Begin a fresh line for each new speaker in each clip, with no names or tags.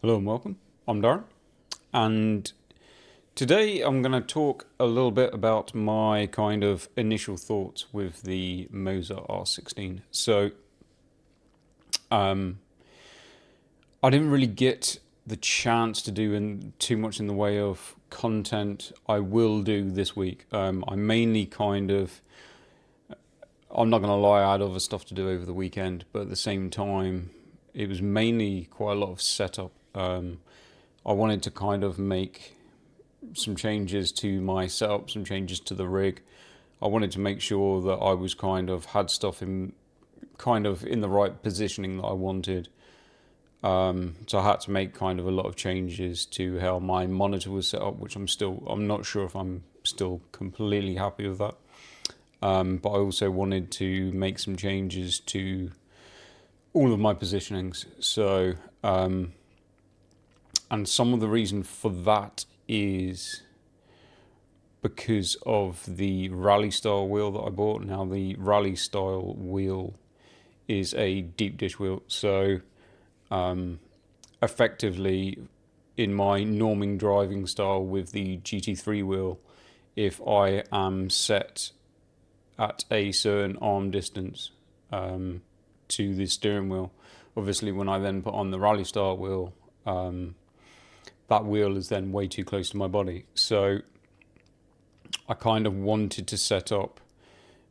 Hello and welcome. I'm Darren, and today I'm going to talk a little bit about my kind of initial thoughts with the Moza R16. I didn't really get the chance to do too much in the way of content. I will do this week. I mainly I'm not going to lie, I had other stuff to do over the weekend, but at the same time, it was mainly quite a lot of setup. I wanted to kind of make some changes to my setup, some changes to the rig. I wanted to make sure that I was had stuff in the right positioning that I wanted. So I had to make kind of a lot of changes to how my monitor was set up, which I'm not sure if I'm still completely happy with that. But I also wanted to make some changes to all of my positionings. And some of the reason for that is because of the rally style wheel that I bought. Now the rally style wheel is a deep dish wheel, so effectively in my norming driving style with the GT3 wheel, if I am set at a certain arm distance to the steering wheel, obviously when I then put on the rally style wheel, that wheel is then way too close to my body. So I kind of wanted to set up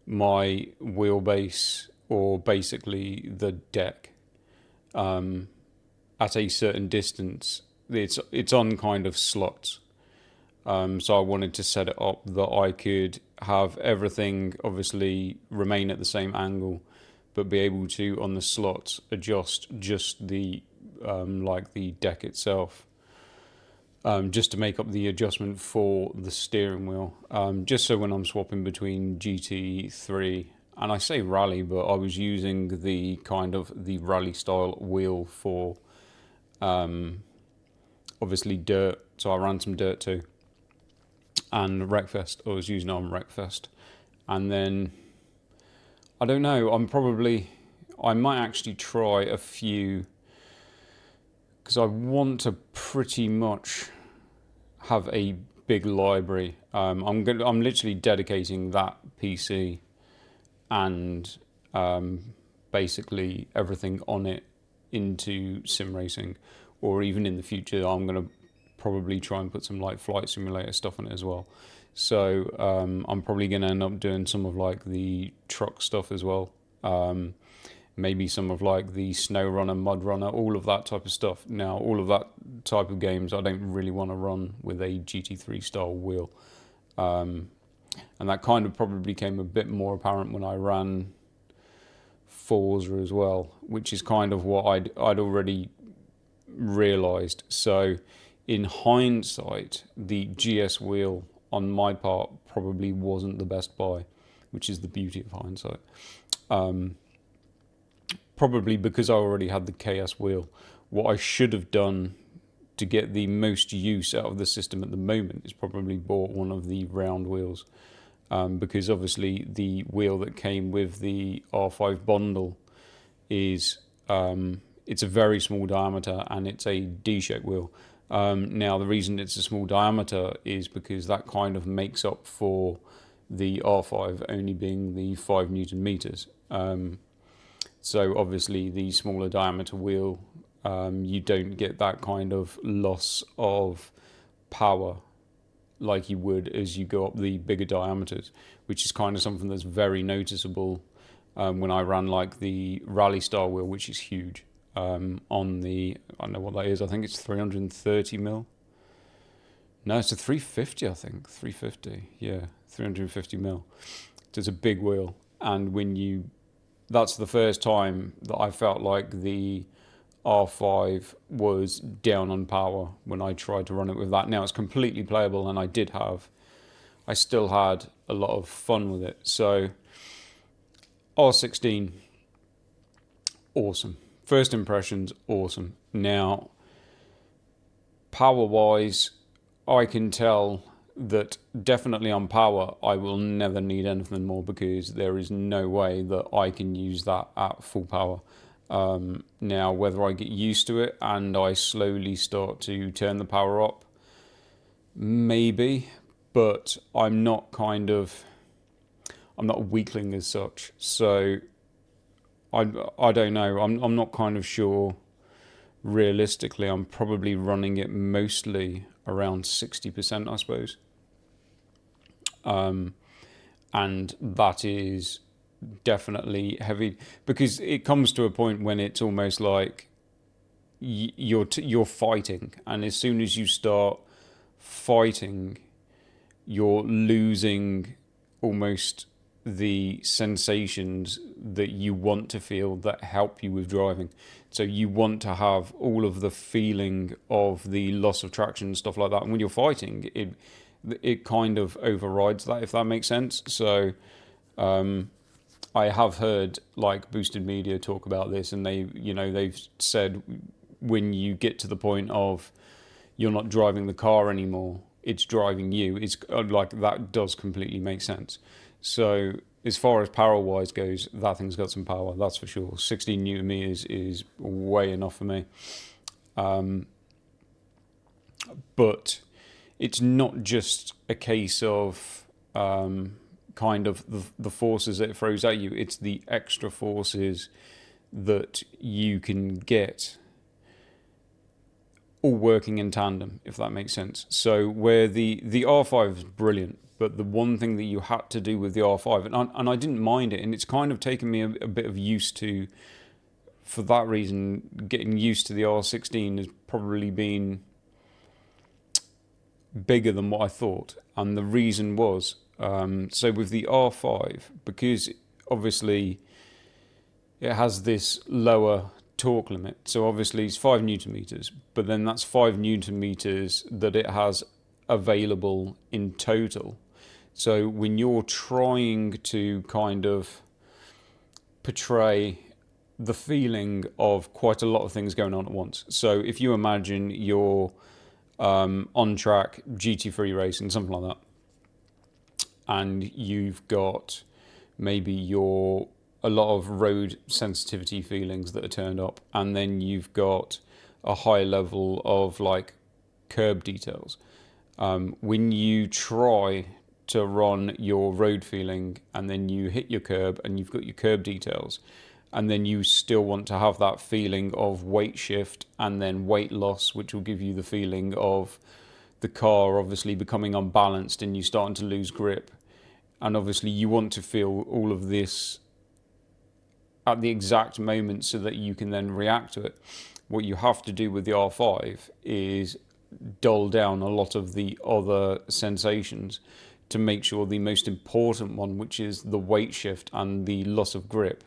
my wheelbase, or basically the deck, at a certain distance. It's on kind of slots. So I wanted to set it up that I could have everything obviously remain at the same angle, but be able to, on the slots, adjust just the the deck itself, just to make up the adjustment for the steering wheel. Just so when I'm swapping between GT3, and I say rally, but I was using the rally style wheel for obviously dirt, so I ran some dirt too. And Wreckfest, I was using it on Wreckfest. And then, I don't know, I might actually try a few, because I want to pretty much have a big library. I'm literally dedicating that PC and basically everything on it into sim racing, or even in the future I'm going to probably try and put some flight simulator stuff on it as well. So I'm probably going to end up doing some of the truck stuff as well. Maybe some of the snow runner, mud runner, all of that type of stuff. Now, all of that type of games I don't really want to run with a GT3 style wheel. And that kind of probably became a bit more apparent when I ran Forza as well, which is kind of what I'd already realised. So in hindsight, the GS wheel on my part probably wasn't the best buy, which is the beauty of hindsight. Probably because I already had the KS wheel. What I should have done to get the most use out of the system at the moment is probably bought one of the round wheels, because obviously the wheel that came with the R5 bundle is it's a very small diameter and it's a D-shaped wheel. Now the reason it's a small diameter is because that kind of makes up for the R5 only being the 5 Newton meters. So obviously the smaller diameter wheel, you don't get that kind of loss of power like you would as you go up the bigger diameters, which is kind of something that's very noticeable when I ran the rally style wheel, which is huge. On the, I don't know what that is, I think it's 330 mil. No, it's a 350, I think. 350, yeah, 350 mil. So it's a big wheel. And that's the first time that I felt like the R5 was down on power when I tried to run it with that. Now it's completely playable, and I still had a lot of fun with it. So R16, awesome. First impressions, awesome. Now, power-wise, I can tell that definitely on power, I will never need anything more, because there is no way that I can use that at full power. Now, whether I get used to it and I slowly start to turn the power up, maybe, but I'm not a weakling as such. So I don't know. I'm not kind of sure. Realistically, I'm probably running it mostly around 60%, I suppose. And that is definitely heavy, because it comes to a point when it's almost like you're fighting, and as soon as you start fighting, you're losing almost the sensations that you want to feel that help you with driving. So you want to have all of the feeling of the loss of traction and stuff like that, and when you're fighting, it kind of overrides that, if that makes sense. So I have heard like Boosted Media talk about this, and they've said when you get to the point of you're not driving the car anymore, it's driving you. It's like, that does completely make sense. So as far as power wise goes, that thing's got some power, that's for sure. 16 newton meters is way enough for me. But it's not just a case of kind of the forces that it throws at you, it's the extra forces that you can get all working in tandem, if that makes sense. So where the R5 is brilliant, but the one thing that you had to do with the R5, and I didn't mind it, and it's kind of taken me a bit of used to, for that reason, getting used to the R16 has probably been bigger than what I thought. And the reason was, so with the R5, because obviously it has this lower torque limit, so obviously it's 5 newton meters, but then that's 5 newton meters that it has available in total. So when you're trying to kind of portray the feeling of quite a lot of things going on at once, so if you imagine you're on track GT3 racing, something like that, and you've got maybe a lot of road sensitivity feelings that are turned up, and then you've got a high level of like curb details. When you try to run your road feeling and then you hit your curb and you've got your curb details, and then you still want to have that feeling of weight shift and then weight loss, which will give you the feeling of the car obviously becoming unbalanced and you starting to lose grip, and obviously you want to feel all of this at the exact moment so that you can then react to it. What you have to do with the R5 is dull down a lot of the other sensations to make sure the most important one, which is the weight shift and the loss of grip,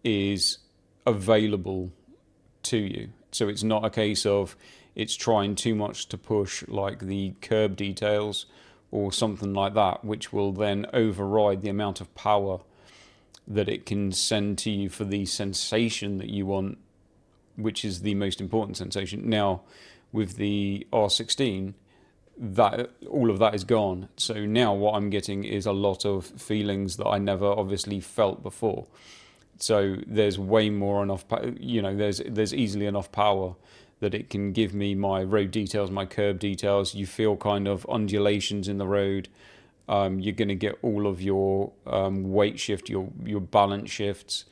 is available to you. So it's not a case of it's trying too much to push like the curb details or something like that, which will then override the amount of power that it can send to you for the sensation that you want, which is the most important sensation. Now, with the R16, that all of that is gone. So now what I'm getting is a lot of feelings that I never obviously felt before. So there's way more enough, there's easily enough power that it can give me my road details, my curb details. You feel kind of undulations in the road. You're going to get all of your weight shift, your balance shifts,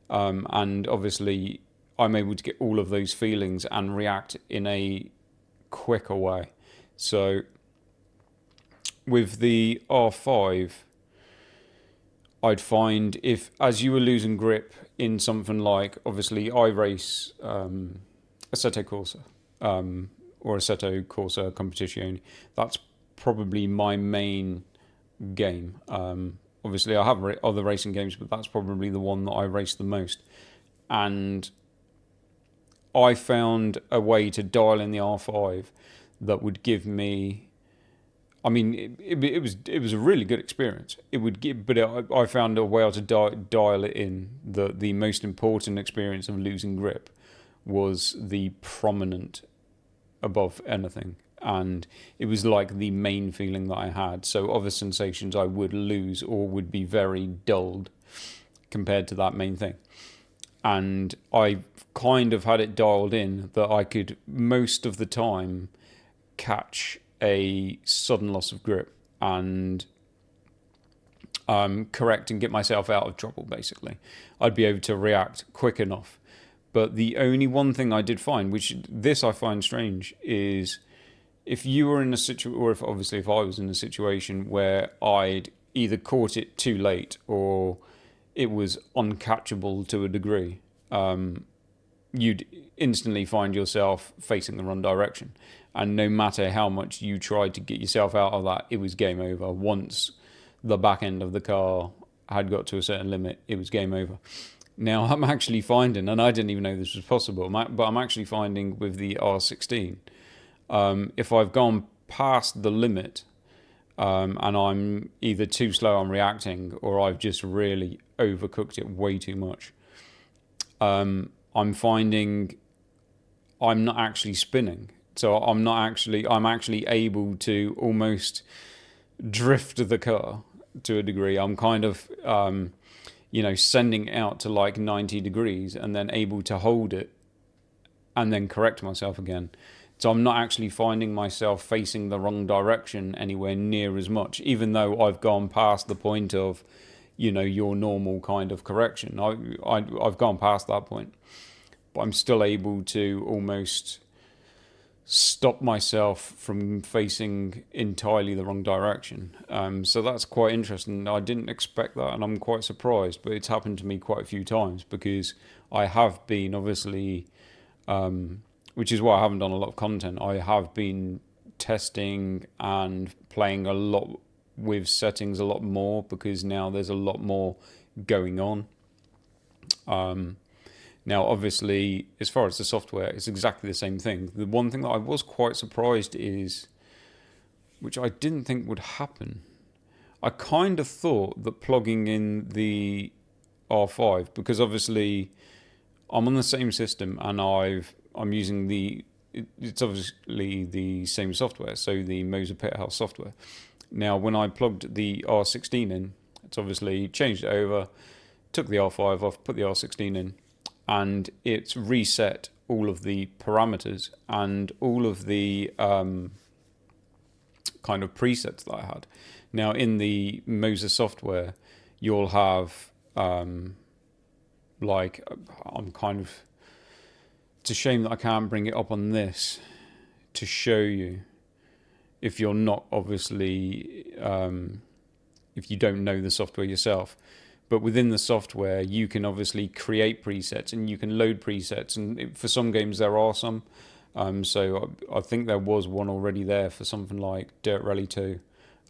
and obviously I'm able to get all of those feelings and react in a quicker way. So with the R5, I'd find if, as you were losing grip in something like, obviously I race Assetto Corsa or Assetto Corsa Competizione, that's probably my main game. Obviously I have other racing games, but that's probably the one that I race the most. And I found a way to dial in the R5 that would give me, I mean, it was a really good experience. It would give, but I found a way to dial it in. The most important experience of losing grip was the prominent above anything, and it was like the main feeling that I had. So other sensations I would lose or would be very dulled compared to that main thing. and I kind of had it dialed in that I could most of the time catch a sudden loss of grip and correct and get myself out of trouble. Basically, I'd be able to react quick enough. But the only one thing I did find, which this I find strange, is if you were in a situation, or if I was in a situation where I'd either caught it too late or it was uncatchable to a degree, you'd instantly find yourself facing the wrong direction. And no matter how much you tried to get yourself out of that, it was game over. Once the back end of the car had got to a certain limit, it was game over. Now, I'm actually finding, and I didn't even know this was possible, but I'm actually finding with the R16, if I've gone past the limit and I'm either too slow on reacting or I've just really overcooked it way too much, I'm finding I'm not actually spinning. So I'm actually able to almost drift the car to a degree. I'm kind of, sending it out to like 90 degrees and then able to hold it and then correct myself again. So I'm not actually finding myself facing the wrong direction anywhere near as much, even though I've gone past the point of, your normal kind of correction. I've gone past that point, but I'm still able to almost stop myself from facing entirely the wrong direction. So that's quite interesting. I didn't expect that, and I'm quite surprised, but it's happened to me quite a few times because I have been obviously, which is why I haven't done a lot of content. I have been testing and playing a lot with settings a lot more because now there's a lot more going on. Now, obviously, as far as the software, it's exactly the same thing. The one thing that I was quite surprised is, which I didn't think would happen, I kind of thought that plugging in the R5, because obviously I'm on the same system and I'm using it's obviously the same software, so the Moza House software. Now, when I plugged the R16 in, it's obviously changed it over, took the R5 off, put the R16 in, and it's reset all of the parameters and all of the kind of presets that I had. Now, in the Moza software, you'll have it's a shame that I can't bring it up on this to show you if you're not obviously if you don't know the software yourself. But within the software, you can obviously create presets and you can load presets. And for some games, there are some. So I think there was one already there for something like Dirt Rally 2.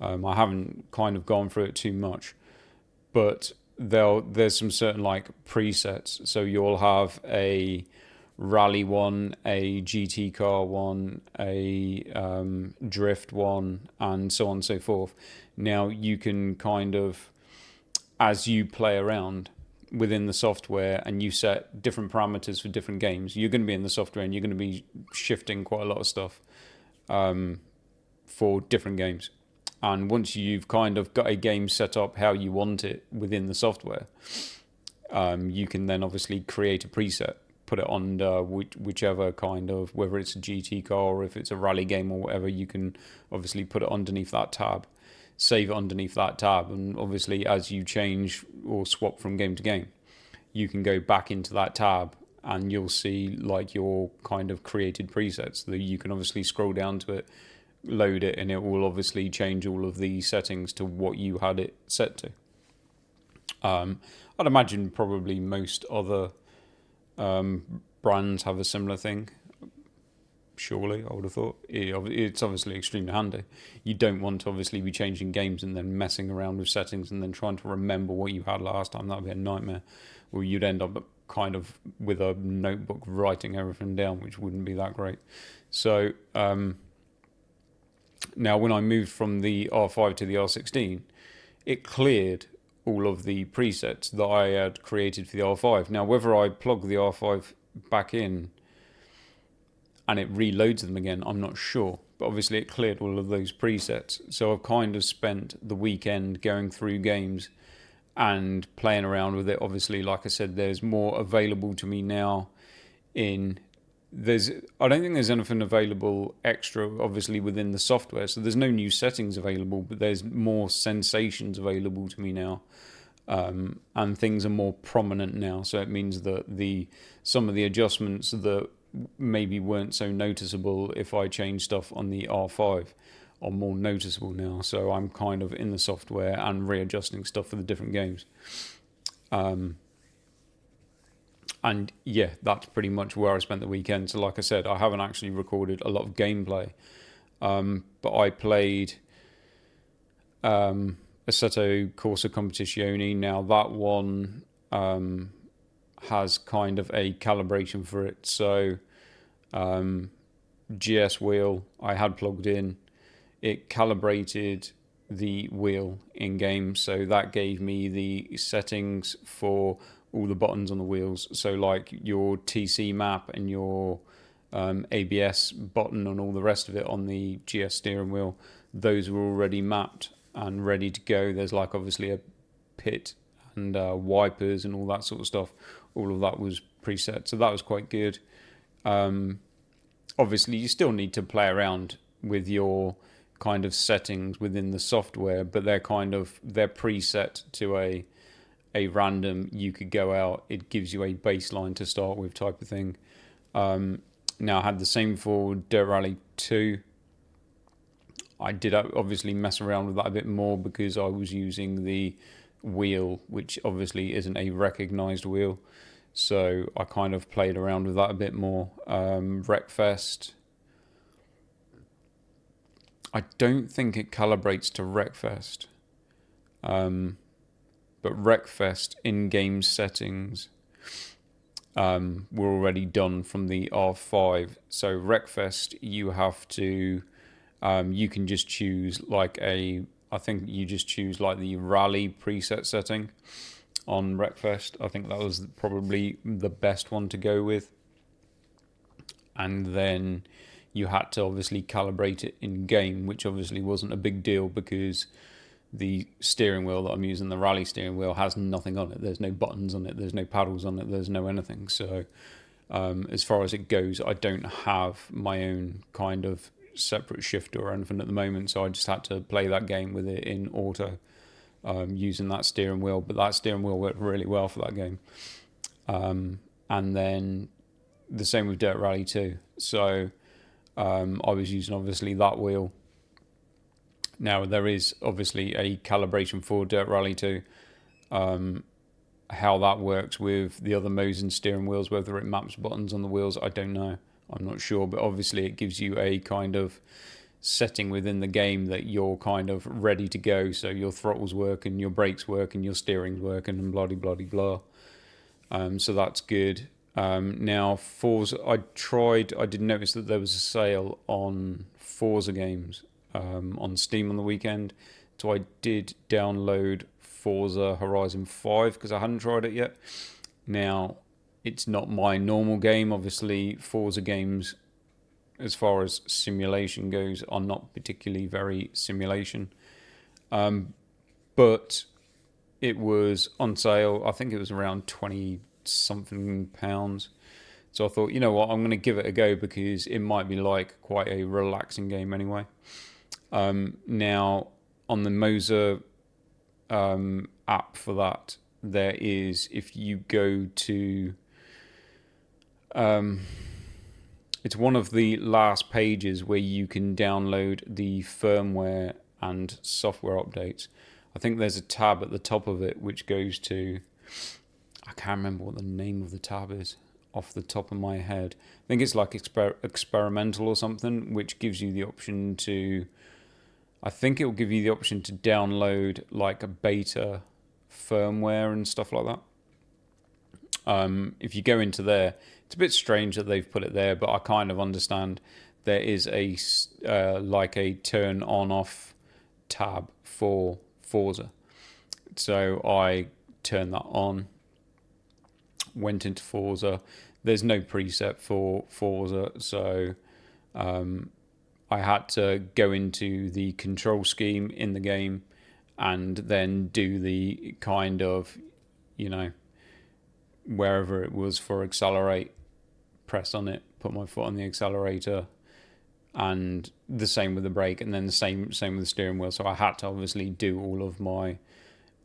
I haven't kind of gone through it too much. But there's some certain like presets. So you'll have a rally one, a GT car one, a drift one, and so on and so forth. Now you can kind of, as you play around within the software and you set different parameters for different games, you're going to be in the software and you're going to be shifting quite a lot of stuff for different games. And once you've kind of got a game set up how you want it within the software, you can then obviously create a preset, put it on whichever kind of, whether it's a GT car or if it's a rally game or whatever, you can obviously put it underneath that tab, save it underneath that tab, and obviously as you change or swap from game to game, you can go back into that tab and you'll see like your kind of created presets that you can obviously scroll down to it, load it, and it will obviously change all of the settings to what you had it set to. I'd imagine probably most other brands have a similar thing. Surely, I would have thought. It's obviously extremely handy. You don't want to obviously be changing games and then messing around with settings and then trying to remember what you had last time. That would be a nightmare. Or you'd end up kind of with a notebook writing everything down, which wouldn't be that great. So now when I moved from the R5 to the R16, it cleared all of the presets that I had created for the R5. Now, whether I plug the R5 back in and it reloads them again, I'm not sure. But obviously it cleared all of those presets. So I've kind of spent the weekend going through games and playing around with it. Obviously, like I said, there's more available to me now. I don't think there's anything available extra, obviously, within the software. So there's no new settings available, but there's more sensations available to me now. And things are more prominent now. So it means that some of the adjustments that maybe weren't so noticeable if I change stuff on the R5 are more noticeable now. So I'm kind of in the software and readjusting stuff for the different games. And yeah, that's pretty much where I spent the weekend. So like I said, I haven't actually recorded a lot of gameplay. But I played Assetto Corsa Competizione. Now that one has kind of a calibration for it. So GS wheel I had plugged in. It calibrated the wheel in game, so that gave me the settings for all the buttons on the wheels. So like your TC map and your ABS button and all the rest of it on the GS steering wheel, those were already mapped and ready to go. There's like obviously a pit and wipers and all that sort of stuff. All of that was preset, so that was quite good. Obviously you still need to play around with your kind of settings within the software, but they're preset to a random, you could go out, it gives you a baseline to start with type of thing. Now I had the same for Dirt Rally 2. I did obviously mess around with that a bit more because I was using the wheel, which obviously isn't a recognized wheel. So I kind of played around with that a bit more. Wreckfest, I don't think it calibrates to Wreckfest. But Wreckfest in-game settings were already done from the R5. So Wreckfest, you have to, you can just choose I think you just choose like the rally preset setting on Wreckfest. I think that was probably the best one to go with. And then you had to obviously calibrate it in game, which obviously wasn't a big deal because the steering wheel that I'm using, the rally steering wheel, has nothing on it. There's no buttons on it, there's no paddles on it, there's no anything. So as far as it goes, I don't have my own kind of separate shifter or anything at the moment, so I just had to play that game with it in auto using that steering wheel. But that steering wheel worked really well for that game. And then the same with Dirt Rally 2. So I was using obviously that wheel. Now there is obviously a calibration for Dirt Rally 2. How that works with the other Moza steering wheels, whether it maps buttons on the wheels, I don't know. I'm not sure, but obviously it gives you a kind of setting within the game that you're kind of ready to go. So your throttles work and your brakes work and your steering's working and blah blah blah blah. So that's good. Now Forza, I did notice that there was a sale on Forza games on Steam on the weekend, so I did download Forza Horizon 5 because I hadn't tried it yet. Now it's not my normal game. Obviously Forza games, as far as simulation goes, are not particularly very simulation, but it was on sale. I think it was around 20 something pounds. So I thought, you know what, I'm going to give it a go because it might be like quite a relaxing game anyway. Now on the Moza app for that, there is, if you go to it's one of the last pages where you can download the firmware and software updates. I think there's a tab at the top of it which goes to, I can't remember what the name of the tab is off the top of my head. I think it's like experimental or something, which gives you the option to, I think it will give you the option to download like a beta firmware and stuff like that. If you go into there, it's a bit strange that they've put it there, but I kind of understand. There is a like a turn on off tab for Forza. So I turned that on, went into Forza. There's no preset for Forza, so I had to go into the control scheme in the game and then do the kind of, you know, wherever it was for accelerate, press on it, put my foot on the accelerator, and the same with the brake, and then the same with the steering wheel. So I had to obviously do all of my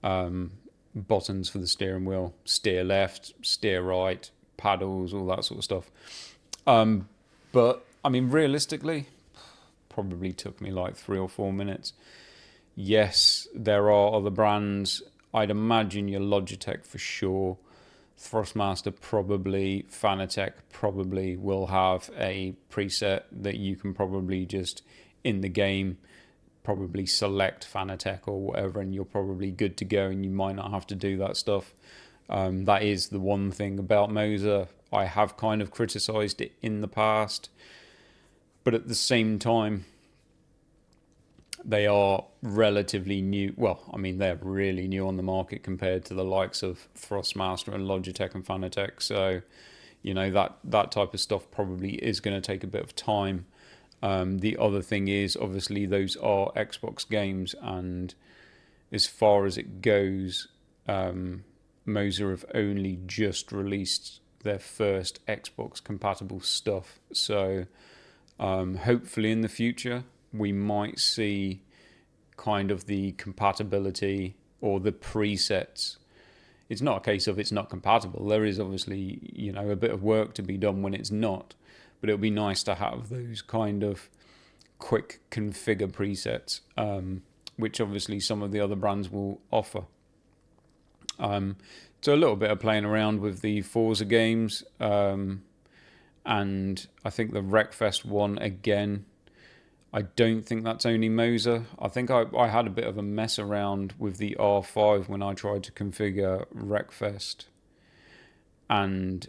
buttons for the steering wheel, steer left, steer right, paddles, all that sort of stuff. But I mean, realistically, probably took me like 3 or 4 minutes. Yes, there are other brands. I'd imagine your Logitech for sure. Thrustmaster probably, Fanatec probably will have a preset that you can probably just in the game probably select Fanatec or whatever, and you're probably good to go, and you might not have to do that stuff. That is the one thing about Moza. I have kind of criticized it in the past, but at the same time, they are relatively new. Well, I mean, they're really new on the market compared to the likes of Thrustmaster and Logitech and Fanatec. So, you know, that type of stuff probably is going to take a bit of time. The other thing is, obviously, those are Xbox games, and as far as it goes, Moza have only just released their first Xbox compatible stuff. So hopefully in the future we might see kind of the compatibility or the presets. It's not a case of it's not compatible. There is obviously, you know, a bit of work to be done when it's not, but it would be nice to have those kind of quick configure presets, which obviously some of the other brands will offer. So a little bit of playing around with the Forza games, and I think the Wreckfest one again, I don't think that's only Moza. I think I had a bit of a mess around with the R5 when I tried to configure Wreckfest, and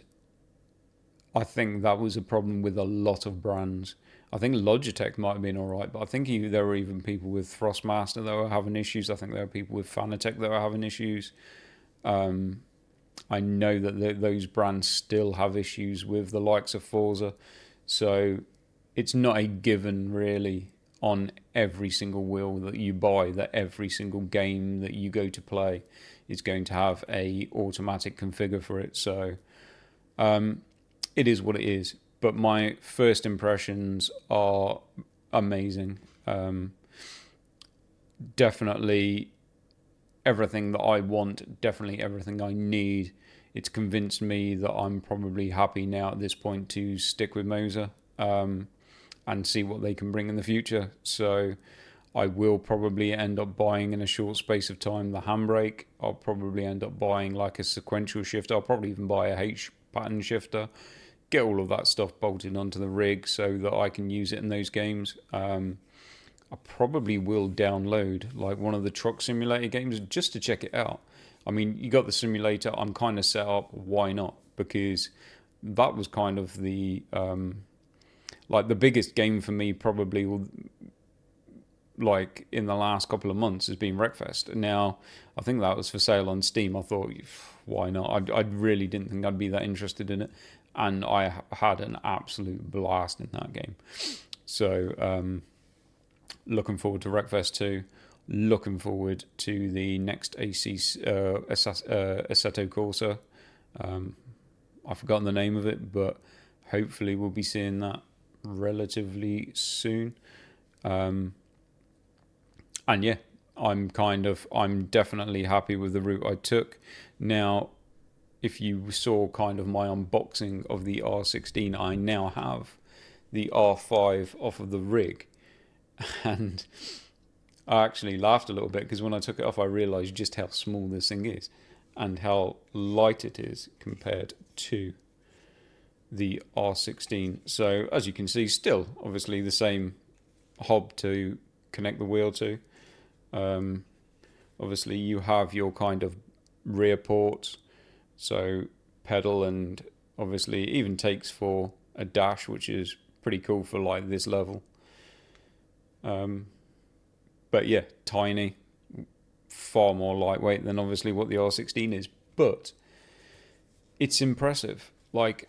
I think that was a problem with a lot of brands. I think Logitech might have been alright, but I think there were even people with Thrustmaster that were having issues. I think there were people with Fanatec that were having issues. I know that those brands still have issues with the likes of Forza. So it's not a given really on every single wheel that you buy that every single game that you go to play is going to have a automatic configure for it. So it is what it is. But my first impressions are amazing. Definitely everything that I want, definitely everything I need. It's convinced me that I'm probably happy now at this point to stick with Moza and see what they can bring in the future. So I will probably end up buying in a short space of time the handbrake. I'll probably end up buying like a sequential shifter. I'll probably even buy a H pattern shifter. Get all of that stuff bolted onto the rig so that I can use it in those games. I probably will download like one of the truck simulator games just to check it out. I mean, you got the simulator, I'm kind of set up, why not? Because that was kind of the like the biggest game for me probably like in the last couple of months has been Wreckfest. Now, I think that was for sale on Steam. I thought, why not? I really didn't think I'd be that interested in it. And I had an absolute blast in that game. So, looking forward to Wreckfest 2. Looking forward to the next Assetto Corsa. I've forgotten the name of it, but hopefully we'll be seeing that relatively soon. And yeah, I'm definitely happy with the route I took. Now, if you saw kind of my unboxing of the R16, I now have the R5 off of the rig. And I actually laughed a little bit because when I took it off, I realised just how small this thing is and how light it is compared to the R16. So as you can see, still obviously the same hob to connect the wheel to. Obviously you have your kind of rear ports, so pedal, and obviously even takes for a dash, which is pretty cool for like this level. But yeah, tiny, far more lightweight than obviously what the R16 is, but it's impressive. Like,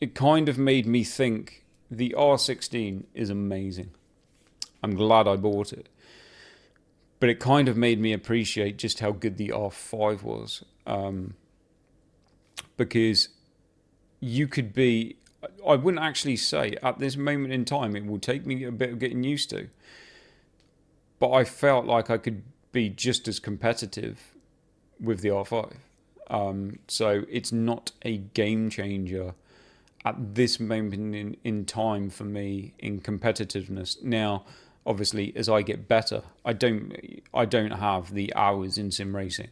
it kind of made me think the R16 is amazing. I'm glad I bought it. But it kind of made me appreciate just how good the R5 was, because you could be. I wouldn't actually say at this moment in time it will take me a bit of getting used to, but I felt like I could be just as competitive with the R5. So it's not a game changer at this moment in time for me in competitiveness. Now, obviously, as I get better, I don't have the hours in sim racing,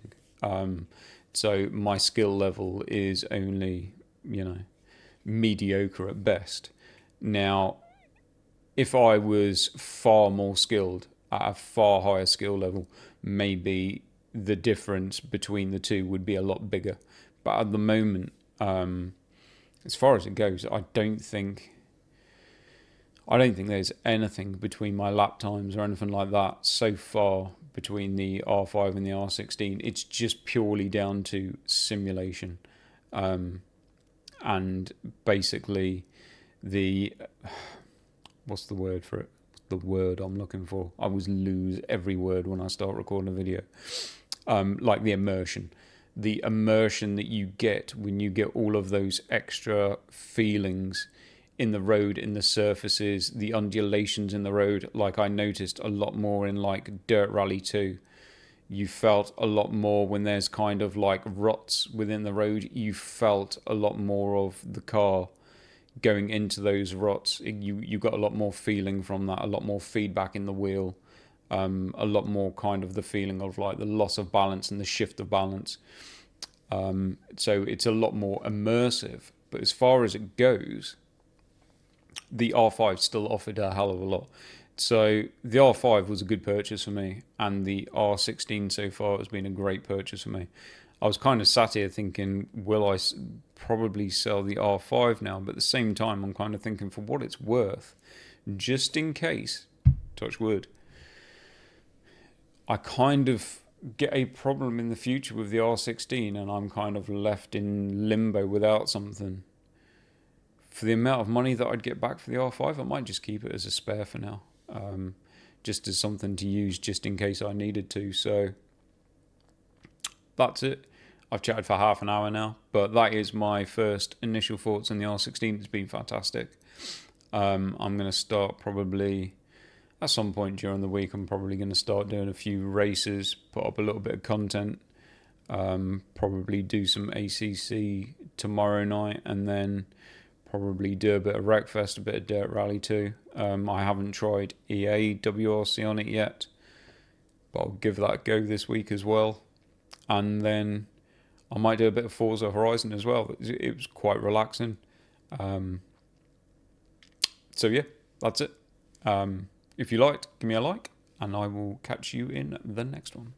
so my skill level is only, mediocre at best. Now, if I was far more skilled at a far higher skill level, maybe the difference between the two would be a lot bigger. But at the moment, as far as it goes, I don't think there's anything between my lap times or anything like that so far between the R5 and the R16. It's just purely down to simulation, and basically the what's the word for it? The word I'm looking for. I always lose every word when I start recording a video. Like the immersion. The immersion that you get when you get all of those extra feelings in the road, in the surfaces, the undulations in the road. Like I noticed a lot more in like Dirt Rally 2. You felt a lot more when there's kind of like ruts within the road. You felt a lot more of the car going into those ruts. You got a lot more feeling from that, a lot more feedback in the wheel, a lot more kind of the feeling of like the loss of balance and the shift of balance. So it's a lot more immersive. But as far as it goes, the R5 still offered a hell of a lot. So the R5 was a good purchase for me, and the R16 so far has been a great purchase for me. I was kind of sat here thinking, will I probably sell the R5 now? But at the same time, I'm kind of thinking, for what it's worth, just in case, touch wood, I kind of get a problem in the future with the R16 and I'm kind of left in limbo without something. For the amount of money that I'd get back for the R5, I might just keep it as a spare for now. Just as something to use just in case I needed to. So that's it. I've chatted for half an hour now, but that is my first initial thoughts on the R16. It's been fantastic. I'm going to start probably at some point during the week. I'm probably going to start doing a few races, put up a little bit of content, probably do some ACC tomorrow night, and then probably do a bit of Wreckfest, a bit of Dirt Rally too. I haven't tried EA WRC on it yet, but I'll give that a go this week as well. And then I might do a bit of Forza Horizon as well. It was quite relaxing. So yeah, that's it. If you liked, give me a like, and I will catch you in the next one.